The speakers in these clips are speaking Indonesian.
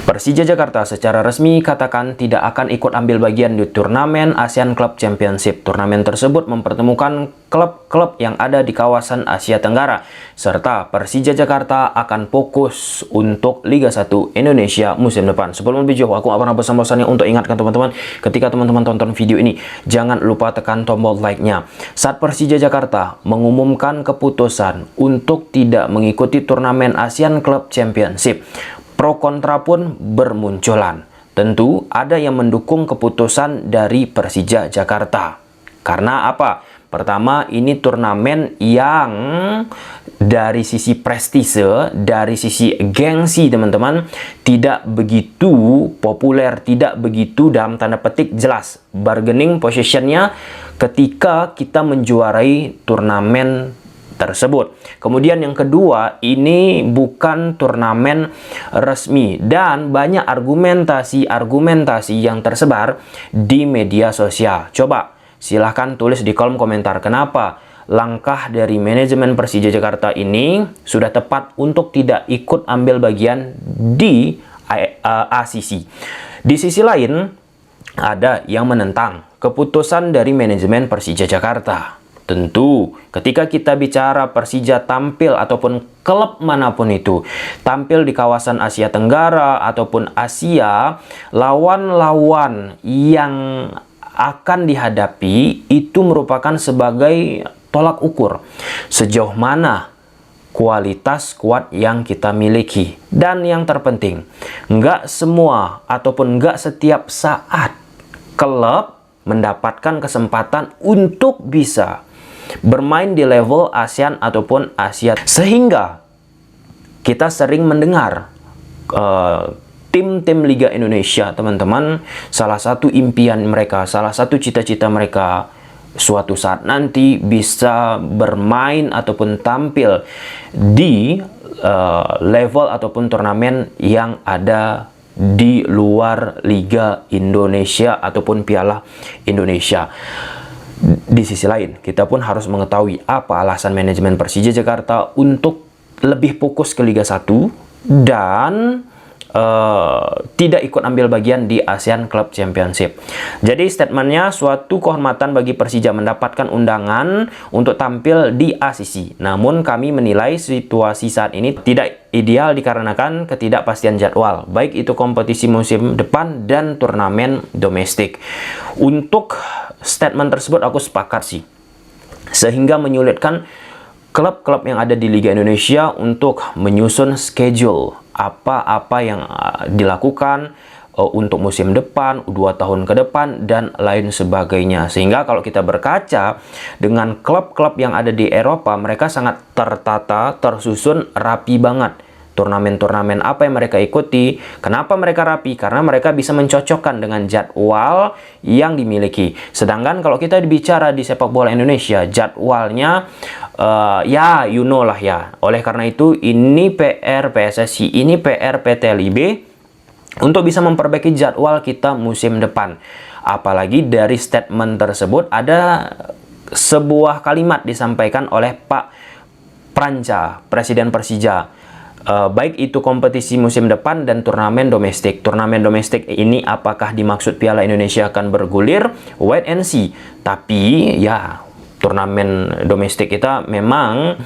Persija Jakarta secara resmi katakan tidak akan ikut ambil bagian di turnamen Asian Club Championship. Turnamen tersebut mempertemukan klub-klub yang ada di kawasan Asia Tenggara, serta Persija Jakarta akan fokus untuk Liga 1 Indonesia musim depan. Sebelum lebih jauh, aku akan bosan-bosannya untuk ingatkan teman-teman, ketika teman-teman tonton video ini, jangan lupa tekan tombol like-nya. Saat Persija Jakarta mengumumkan keputusan untuk tidak mengikuti turnamen Asian Club Championship, pro kontra pun bermunculan. Tentu ada yang mendukung keputusan dari Persija Jakarta. Karena apa? Pertama, ini turnamen yang dari sisi prestise, dari sisi gengsi teman-teman, tidak begitu populer, tidak begitu dalam tanda petik jelas bargaining positionnya ketika kita menjuarai turnamen tersebut. Kemudian yang kedua, ini bukan turnamen resmi dan banyak argumentasi yang tersebar di media sosial. Coba silahkan tulis di kolom komentar kenapa langkah dari manajemen Persija Jakarta ini sudah tepat untuk tidak ikut ambil bagian di ACC. Di sisi lain, ada yang menentang keputusan dari manajemen Persija Jakarta. Tentu, ketika kita bicara Persija tampil ataupun klub manapun itu tampil di kawasan Asia Tenggara ataupun Asia, lawan-lawan yang akan dihadapi itu merupakan sebagai tolak ukur sejauh mana kualitas skuad yang kita miliki. Dan yang terpenting, nggak semua ataupun nggak setiap saat klub mendapatkan kesempatan untuk bisa bermain di level ASEAN ataupun Asia, sehingga kita sering mendengar tim-tim Liga Indonesia teman-teman, salah satu impian mereka, salah satu cita-cita mereka suatu saat nanti bisa bermain ataupun tampil di level ataupun turnamen yang ada di luar Liga Indonesia ataupun Piala Indonesia. Di sisi lain, kita pun harus mengetahui apa alasan manajemen Persija Jakarta untuk lebih fokus ke Liga 1 dan tidak ikut ambil bagian di ASEAN Club Championship. Jadi statementnya, suatu kehormatan bagi Persija mendapatkan undangan untuk tampil di ACC. Namun kami menilai situasi saat ini tidak ideal dikarenakan ketidakpastian jadwal, baik itu kompetisi musim depan dan turnamen domestik. Untuk statement tersebut aku sepakat sih, sehingga menyulitkan klub-klub yang ada di Liga Indonesia untuk menyusun schedule apa-apa yang dilakukan untuk musim depan, 2 tahun ke depan, dan lain sebagainya. Sehingga kalau kita berkaca dengan klub-klub yang ada di Eropa, mereka sangat tertata, tersusun, rapi banget. Turnamen-turnamen apa yang mereka ikuti. Kenapa mereka rapi? Karena mereka bisa mencocokkan dengan jadwal yang dimiliki. Sedangkan kalau kita bicara di sepak bola Indonesia, jadwalnya ya you know lah ya. Oleh karena itu, ini PR PSSI, ini PR PT LIB untuk bisa memperbaiki jadwal kita musim depan. Apalagi dari statement tersebut ada sebuah kalimat disampaikan oleh Pak Pranca, Presiden Persija. Baik itu kompetisi musim depan dan turnamen domestik. Turnamen domestik ini apakah dimaksud Piala Indonesia akan bergulir? Wait and see. Tapi ya, turnamen domestik kita memang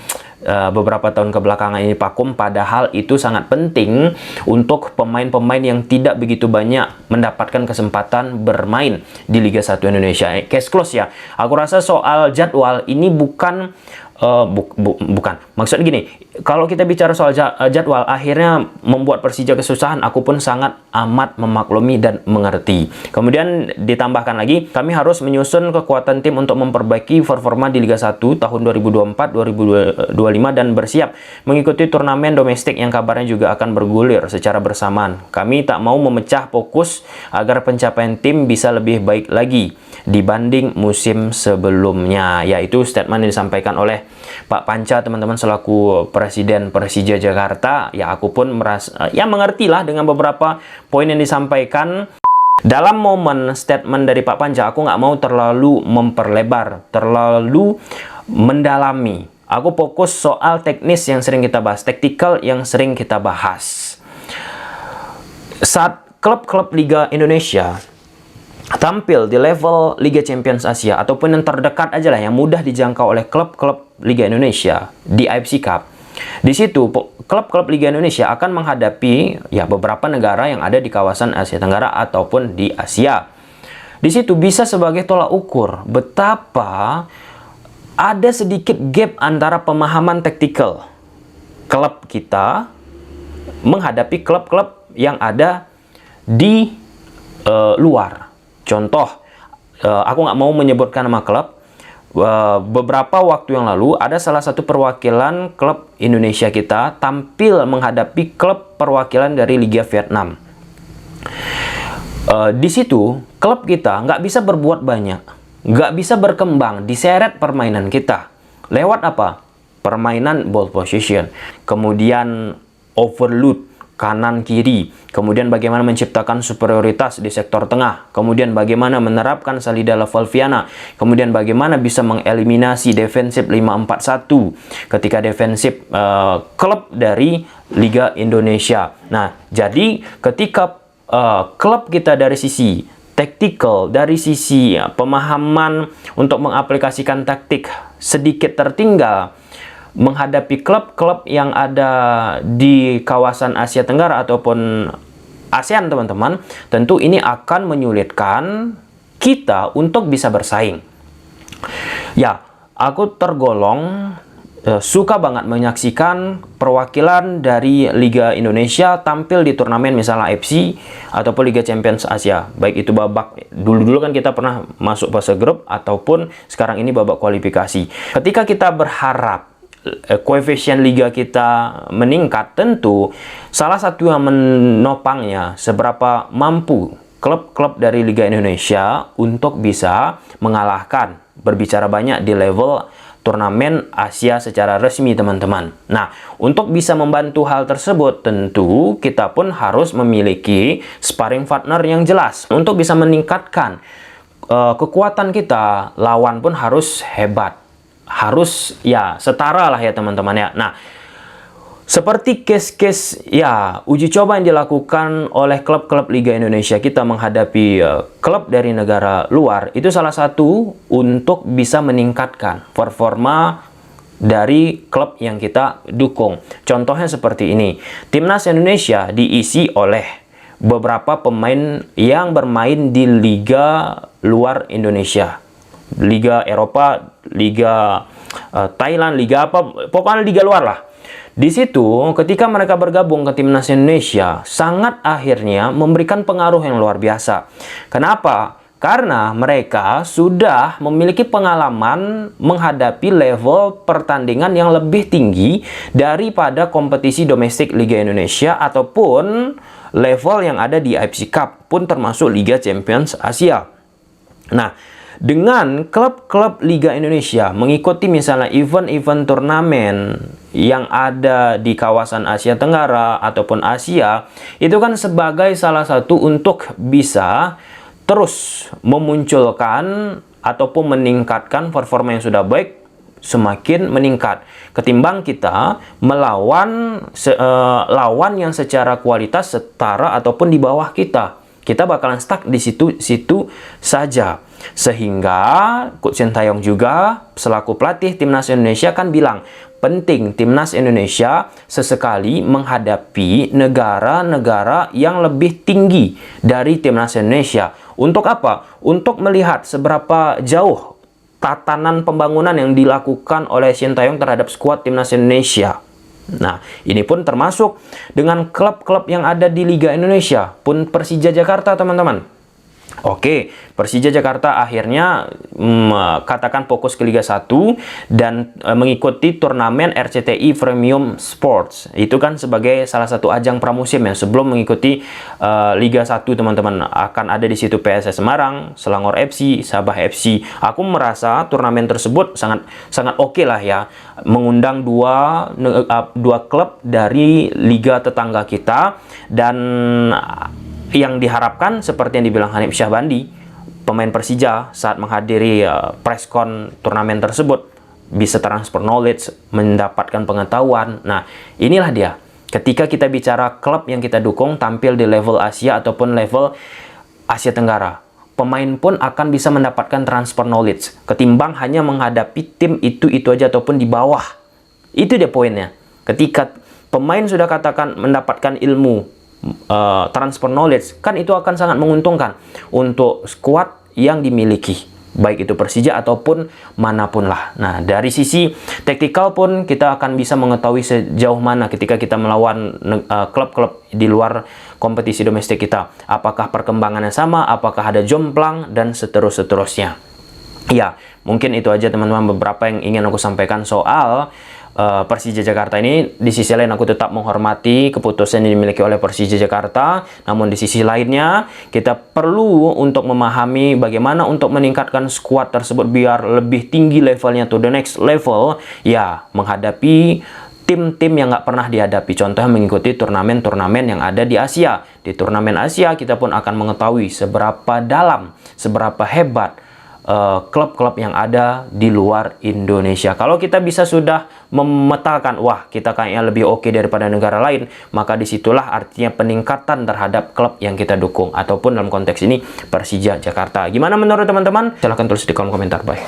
beberapa tahun kebelakangan ini vakum, padahal itu sangat penting untuk pemain-pemain yang tidak begitu banyak mendapatkan kesempatan bermain di Liga 1 Indonesia. Case close ya. Aku rasa soal jadwal ini bukan maksud gini, kalau kita bicara soal jadwal akhirnya membuat Persija kesusahan, aku pun sangat amat memaklumi dan mengerti. Kemudian ditambahkan lagi, kami harus menyusun kekuatan tim untuk memperbaiki performa di Liga 1 tahun 2024-2025 dan bersiap mengikuti turnamen domestik yang kabarnya juga akan bergulir secara bersamaan. Kami tak mau memecah fokus agar pencapaian tim bisa lebih baik lagi dibanding musim sebelumnya. Yaitu statement yang disampaikan oleh Pak Panca teman-teman selaku Presiden Persija Jakarta. Ya, aku pun merasa ya mengertilah dengan beberapa poin yang disampaikan. Dalam momen statement dari Pak Panca, aku nggak mau terlalu memperlebar, terlalu mendalami. Aku fokus soal teknis yang sering kita bahas, taktikal yang sering kita bahas. Saat klub-klub Liga Indonesia tampil di level Liga Champions Asia ataupun yang terdekat aja lah, yang mudah dijangkau oleh klub-klub Liga Indonesia di AFC Cup, di situ klub-klub Liga Indonesia akan menghadapi ya beberapa negara yang ada di kawasan Asia Tenggara ataupun di Asia. Di situ bisa sebagai tolak ukur betapa ada sedikit gap antara pemahaman taktikal klub kita menghadapi klub-klub yang ada di luar. Contoh, aku nggak mau menyebutkan nama klub. Beberapa waktu yang lalu ada salah satu perwakilan klub Indonesia kita tampil menghadapi klub perwakilan dari Liga Vietnam. Di situ klub kita nggak bisa berbuat banyak, nggak bisa berkembang, diseret permainan kita. Lewat apa? Permainan ball possession, kemudian overload kanan kiri, kemudian bagaimana menciptakan superioritas di sektor tengah, kemudian bagaimana menerapkan Salida Lavalviana, kemudian bagaimana bisa mengeliminasi defensif 5-4-1 ketika defensif klub dari Liga Indonesia. Nah, jadi ketika klub kita dari sisi tactical, dari sisi pemahaman untuk mengaplikasikan taktik sedikit tertinggal menghadapi klub-klub yang ada di kawasan Asia Tenggara ataupun ASEAN, teman-teman, tentu ini akan menyulitkan kita untuk bisa bersaing. Ya, aku tergolong suka banget menyaksikan perwakilan dari Liga Indonesia tampil di turnamen misalnya AFC ataupun Liga Champions Asia. Baik itu babak, dulu-dulu kan kita pernah masuk fase grup ataupun sekarang ini babak kualifikasi. Ketika kita berharap koefisien liga kita meningkat, tentu salah satu yang menopangnya seberapa mampu klub-klub dari Liga Indonesia untuk bisa mengalahkan, berbicara banyak di level turnamen Asia secara resmi, teman-teman. Nah, untuk bisa membantu hal tersebut, tentu kita pun harus memiliki sparring partner yang jelas untuk bisa meningkatkan kekuatan kita. Lawan pun harus hebat, harus ya setara lah ya, teman-teman ya. Nah, seperti case-case ya uji coba yang dilakukan oleh klub-klub Liga Indonesia kita menghadapi klub dari negara luar, itu salah satu untuk bisa meningkatkan performa dari klub yang kita dukung. Contohnya seperti ini, Timnas Indonesia diisi oleh beberapa pemain yang bermain di liga luar Indonesia, Liga Eropa, Liga Thailand, Liga apa, pokoknya liga luar lah. Di situ, ketika mereka bergabung ke Timnas Indonesia, sangat akhirnya memberikan pengaruh yang luar biasa. Kenapa? Karena mereka sudah memiliki pengalaman menghadapi level pertandingan yang lebih tinggi daripada kompetisi domestik Liga Indonesia ataupun level yang ada di AFC Cup, pun termasuk Liga Champions Asia. Nah, dengan klub-klub Liga Indonesia mengikuti misalnya event-event turnamen yang ada di kawasan Asia Tenggara ataupun Asia, itu kan sebagai salah satu untuk bisa terus memunculkan ataupun meningkatkan performa yang sudah baik semakin meningkat ketimbang kita melawan lawan yang secara kualitas setara ataupun di bawah kita. Kita bakalan stuck di situ saja. Sehingga Coach Sintayong juga selaku pelatih Timnas Indonesia kan bilang, penting Timnas Indonesia sesekali menghadapi negara-negara yang lebih tinggi dari Timnas Indonesia. Untuk apa? Untuk melihat seberapa jauh tatanan pembangunan yang dilakukan oleh Sintayong terhadap skuad Timnas Indonesia. Nah, ini pun termasuk dengan klub-klub yang ada di Liga Indonesia, pun Persija Jakarta, teman-teman. Oke, Persija Jakarta akhirnya katakan fokus ke Liga 1 dan mengikuti turnamen RCTI Premium Sports. Itu kan sebagai salah satu ajang pramusim yang sebelum mengikuti Liga 1, teman-teman. Akan ada di situ PSS Semarang, Selangor FC, Sabah FC. Aku merasa turnamen tersebut sangat oke lah ya, mengundang dua klub dari liga tetangga kita, dan yang diharapkan seperti yang dibilang Hanif Syahbandi, pemain Persija saat menghadiri preskon turnamen tersebut bisa transfer knowledge, mendapatkan pengetahuan. Nah, inilah dia Ketika kita bicara klub yang kita dukung tampil di level Asia ataupun level Asia Tenggara, pemain pun akan bisa mendapatkan transfer knowledge ketimbang hanya menghadapi tim itu aja ataupun di bawah. Itu dia poinnya. Ketika pemain sudah katakan mendapatkan ilmu transfer knowledge, kan itu akan sangat menguntungkan untuk skuad yang dimiliki, baik itu Persija ataupun manapun lah. Nah, dari sisi taktikal pun kita akan bisa mengetahui sejauh mana ketika kita melawan klub-klub di luar kompetisi domestik kita. Apakah perkembangannya sama, apakah ada jomplang, dan seterusnya. Ya, mungkin itu aja teman-teman beberapa yang ingin aku sampaikan soal Persija Jakarta ini. Di sisi lain aku tetap menghormati keputusan yang dimiliki oleh Persija Jakarta, namun di sisi lainnya kita perlu untuk memahami bagaimana untuk meningkatkan skuad tersebut biar lebih tinggi levelnya to the next level, ya menghadapi tim-tim yang nggak pernah dihadapi. Contohnya mengikuti turnamen-turnamen yang ada di Asia. Di turnamen Asia kita pun akan mengetahui seberapa dalam, seberapa hebat klub-klub yang ada di luar Indonesia. Kalau kita bisa sudah memetakan, wah kita kayaknya lebih oke daripada negara lain, maka disitulah artinya peningkatan terhadap klub yang kita dukung, ataupun dalam konteks ini Persija Jakarta. Gimana menurut teman-teman? Silahkan tulis di kolom komentar. Bye.